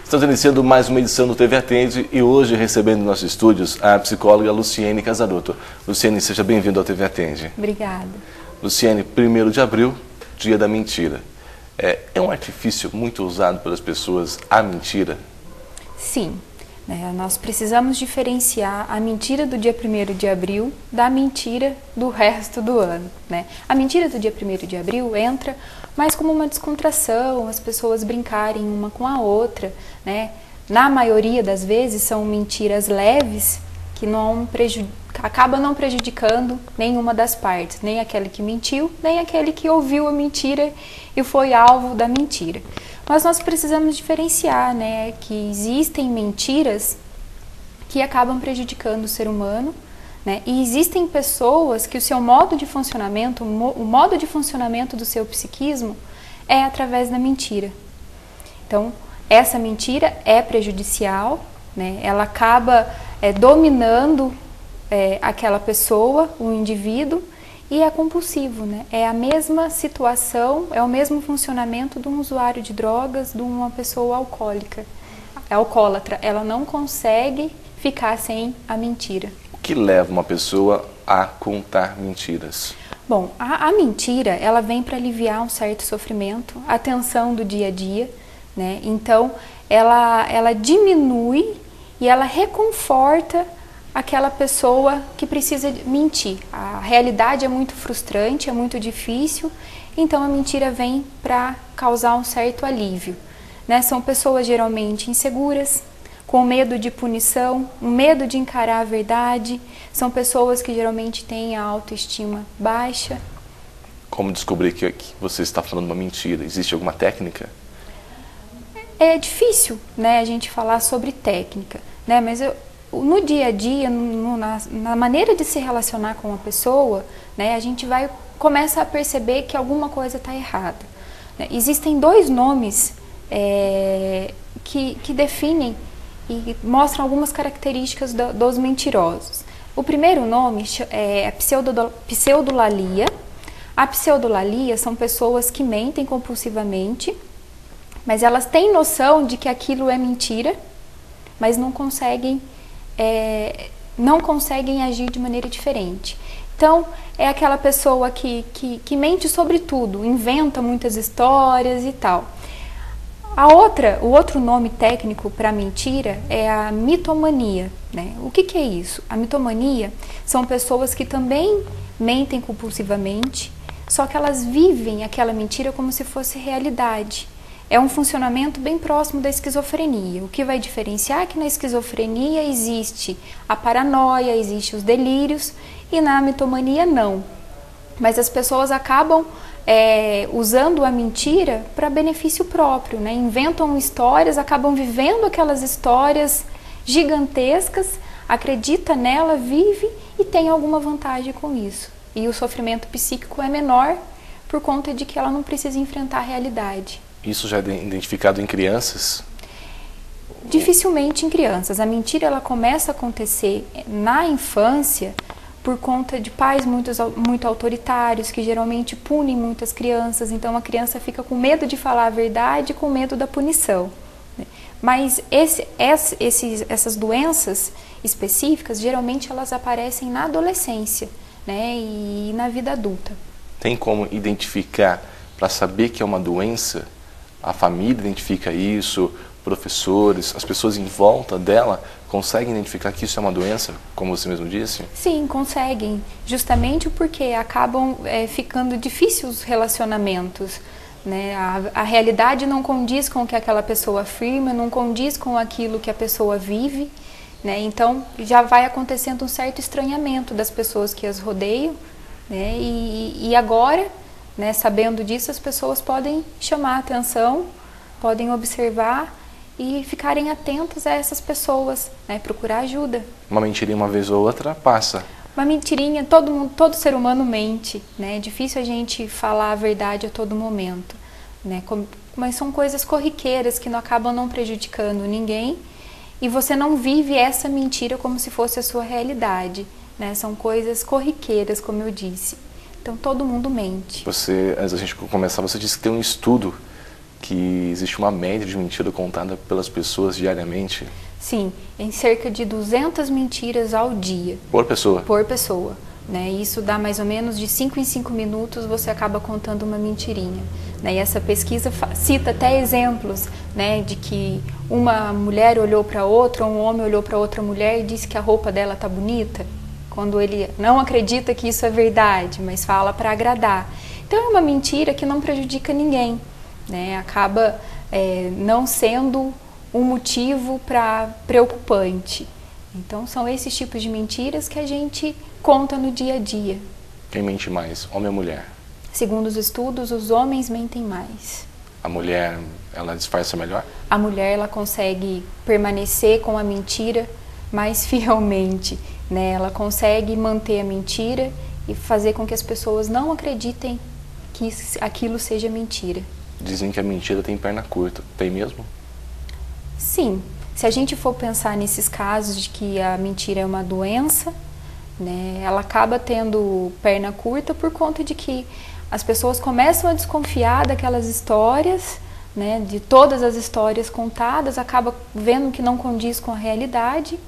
Estamos iniciando mais uma edição do TV Atende e hoje recebendo em nossos estúdios a psicóloga Luciene Casarotto. Luciene, seja bem-vinda ao TV Atende. Obrigada. Luciene, 1º de abril, dia da mentira. É um artifício muito usado pelas pessoas, a mentira? Sim. Nós precisamos diferenciar a mentira do dia 1º de abril da mentira do resto do ano. A mentira do dia 1º de abril entra mais como uma descontração, as pessoas brincarem uma com a outra. Na maioria das vezes são mentiras leves que acabam não prejudicando nenhuma das partes, nem aquele que mentiu, nem aquele que ouviu a mentira e foi alvo da mentira. Mas nós precisamos diferenciar, que existem mentiras que acabam prejudicando o ser humano, e existem pessoas que o seu modo de funcionamento, o modo de funcionamento do seu psiquismo é através da mentira. Então, essa mentira é prejudicial, ela acaba dominando aquela pessoa, o indivíduo, e é compulsivo, É a mesma situação, é o mesmo funcionamento de um usuário de drogas, de uma pessoa alcoólica. É alcoólatra, ela não consegue ficar sem a mentira. O que leva uma pessoa a contar mentiras? Bom, a mentira, ela vem para aliviar um certo sofrimento, a tensão do dia a dia, Então, ela diminui e ela reconforta aquela pessoa que precisa mentir. A realidade é muito frustrante, é muito difícil, então a mentira vem para causar um certo alívio. São pessoas geralmente inseguras, com medo de punição, um medo de encarar a verdade, são pessoas que geralmente têm a autoestima baixa. Como descobrir que você está falando uma mentira? Existe alguma técnica? É difícil, a gente falar sobre técnica, mas no dia a dia, na maneira de se relacionar com a pessoa, a gente começa a perceber que alguma coisa está errada. Existem 2 nomes que definem e mostram algumas características dos mentirosos. O primeiro nome é a pseudolalia. A pseudolalia são pessoas que mentem compulsivamente, mas elas têm noção de que aquilo é mentira, mas não conseguem agir de maneira diferente. Então, é aquela pessoa que mente sobre tudo, inventa muitas histórias e tal. O outro nome técnico para mentira é a mitomania. O que é isso? A mitomania são pessoas que também mentem compulsivamente, só que elas vivem aquela mentira como se fosse realidade. É um funcionamento bem próximo da esquizofrenia. O que vai diferenciar é que na esquizofrenia existe a paranoia, existe os delírios, e na mitomania não. Mas as pessoas acabam usando a mentira para benefício próprio, Inventam histórias, acabam vivendo aquelas histórias gigantescas, acredita nela, vive e tem alguma vantagem com isso. E o sofrimento psíquico é menor por conta de que ela não precisa enfrentar a realidade. Isso já é identificado em crianças? Dificilmente em crianças. A mentira ela começa a acontecer na infância por conta de pais muito autoritários, que geralmente punem muitas crianças. Então a criança fica com medo de falar a verdade, com medo da punição. Mas essas doenças específicas, geralmente elas aparecem na adolescência, e na vida adulta. Tem como identificar para saber que é uma doença? A família identifica isso, professores, as pessoas em volta dela conseguem identificar que isso é uma doença, como você mesmo disse? Sim, conseguem, justamente porque acabam ficando difíceis os relacionamentos. A realidade não condiz com o que aquela pessoa afirma, não condiz com aquilo que a pessoa vive, então já vai acontecendo um certo estranhamento das pessoas que as rodeiam, e agora, sabendo disso, as pessoas podem chamar a atenção, podem observar e ficarem atentos a essas pessoas, procurar ajuda. Uma mentirinha uma vez ou outra passa. Uma mentirinha, todo ser humano mente, É difícil a gente falar a verdade a todo momento, Mas são coisas corriqueiras que não acabam não prejudicando ninguém e você não vive essa mentira como se fosse a sua realidade, São coisas corriqueiras, como eu disse. Então todo mundo mente. Antes da gente começar, você disse que tem um estudo que existe uma média de mentira contada pelas pessoas diariamente. Sim, em cerca de 200 mentiras ao dia. Por pessoa? Por pessoa. Né? Isso dá mais ou menos de 5 em 5 minutos você acaba contando uma mentirinha. Né? E essa pesquisa cita até exemplos, né, de que uma mulher olhou para outra, um homem olhou para outra mulher e disse que a roupa dela tá bonita, quando ele não acredita que isso é verdade, mas fala para agradar. Então é uma mentira que não prejudica ninguém, né? Acaba não sendo um motivo preocupante. Então são esses tipos de mentiras que a gente conta no dia a dia. Quem mente mais, homem ou mulher? Segundo os estudos, os homens mentem mais. A mulher, ela disfarça melhor? A mulher, ela consegue permanecer com a mentira mais fielmente, né? Ela consegue manter a mentira e fazer com que as pessoas não acreditem que aquilo seja mentira. Dizem que a mentira tem perna curta. Tem mesmo? Sim. Se a gente for pensar nesses casos de que a mentira é uma doença, né, ela acaba tendo perna curta por conta de que as pessoas começam a desconfiar daquelas histórias, né, de todas as histórias contadas, acaba vendo que não condiz com a realidade,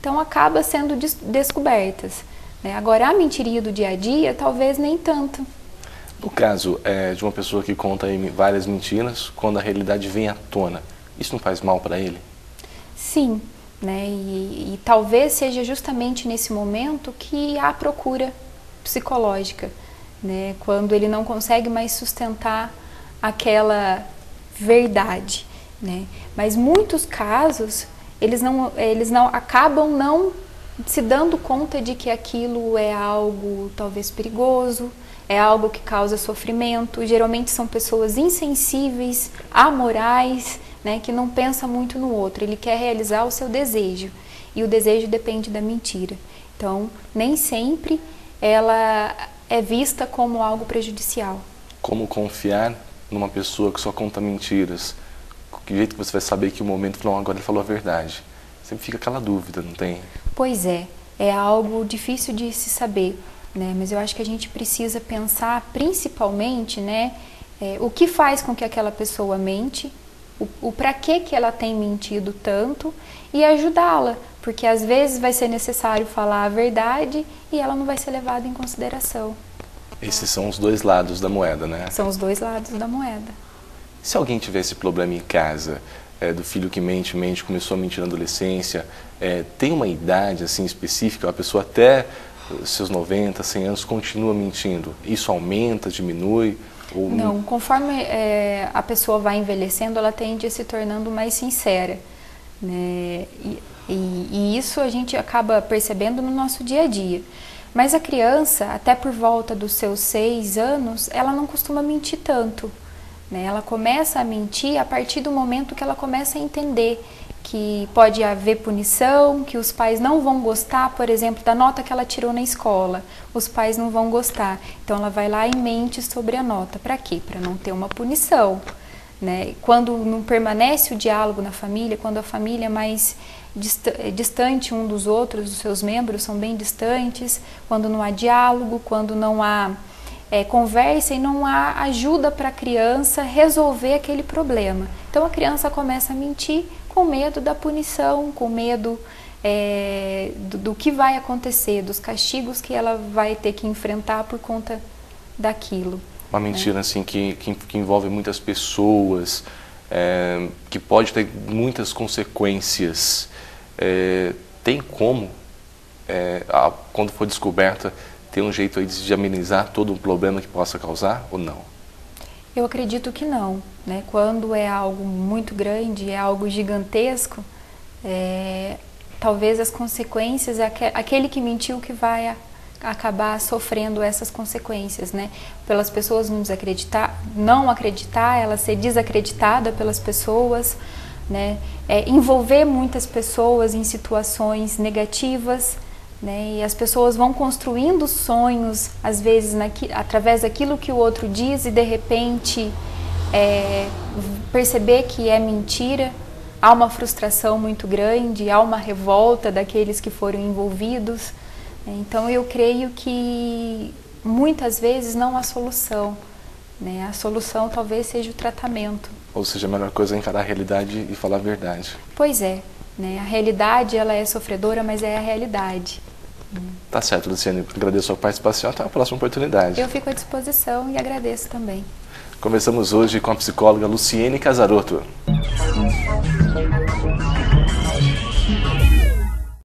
então acaba sendo descobertas. Né? Agora, a mentirinha do dia a dia, talvez nem tanto. No caso de uma pessoa que conta várias mentiras, quando a realidade vem à tona, isso não faz mal para ele? Sim, né? E talvez seja justamente nesse momento que há procura psicológica, né? Quando ele não consegue mais sustentar aquela verdade, né? Mas muitos casos eles não acabam não se dando conta de que aquilo é algo talvez perigoso, é algo que causa sofrimento. Geralmente são pessoas insensíveis, amorais, né, que não pensa muito no outro. Ele quer realizar o seu desejo e o desejo depende da mentira. Então, nem sempre ela é vista como algo prejudicial. Como confiar numa pessoa que só conta mentiras? Que jeito que você vai saber que o momento, não, agora ele falou a verdade? Sempre fica aquela dúvida, não tem? Pois é algo difícil de se saber, né? Mas eu acho que a gente precisa pensar principalmente, né, o que faz com que aquela pessoa mente, o para que ela tem mentido tanto e ajudá-la, porque às vezes vai ser necessário falar a verdade e ela não vai ser levada em consideração. Esses são os dois lados da moeda, né? São os dois lados da moeda. Se alguém tiver esse problema em casa, do filho que mente, começou a mentir na adolescência, tem uma idade assim específica, a pessoa até seus 90, 100 anos continua mentindo, isso aumenta, diminui? Ou... Não, conforme a pessoa vai envelhecendo, ela tende a se tornando mais sincera, né? E isso a gente acaba percebendo no nosso dia a dia. Mas a criança, até por volta dos seus 6 anos, ela não costuma mentir tanto, né? Ela começa a mentir a partir do momento que ela começa a entender que pode haver punição, que os pais não vão gostar, por exemplo, da nota que ela tirou na escola. Os pais não vão gostar. Então ela vai lá e mente sobre a nota. Para quê? Para não ter uma punição, né? Quando não permanece o diálogo na família, quando a família é mais distante um dos outros, os seus membros são bem distantes, quando não há diálogo, quando não há conversa e não há ajuda para a criança resolver aquele problema. Então a criança começa a mentir com medo da punição, com medo do que vai acontecer, dos castigos que ela vai ter que enfrentar por conta daquilo. Uma mentira assim que envolve muitas pessoas, que pode ter muitas consequências. Tem como, quando for descoberta, ter um jeito aí de amenizar todo o problema que possa causar ou não? Eu acredito que não, né? Quando é algo muito grande, é algo gigantesco, talvez as consequências, aquele que mentiu que vai acabar sofrendo essas consequências, né? Pelas pessoas não acreditar, ela ser desacreditada pelas pessoas, né? Envolver muitas pessoas em situações negativas, né? E as pessoas vão construindo sonhos, às vezes através daquilo que o outro diz e de repente perceber que é mentira. Há uma frustração muito grande, há uma revolta daqueles que foram envolvidos. Então eu creio que muitas vezes não a solução, né? A solução talvez seja o tratamento. Ou seja, a melhor coisa é encarar a realidade e falar a verdade. Pois é, né? A realidade ela é sofredora, mas é a realidade. Tá certo, Luciane. Agradeço a sua participação. Até a próxima oportunidade. Eu fico à disposição e agradeço também. Conversamos hoje com a psicóloga Luciene Casarotto.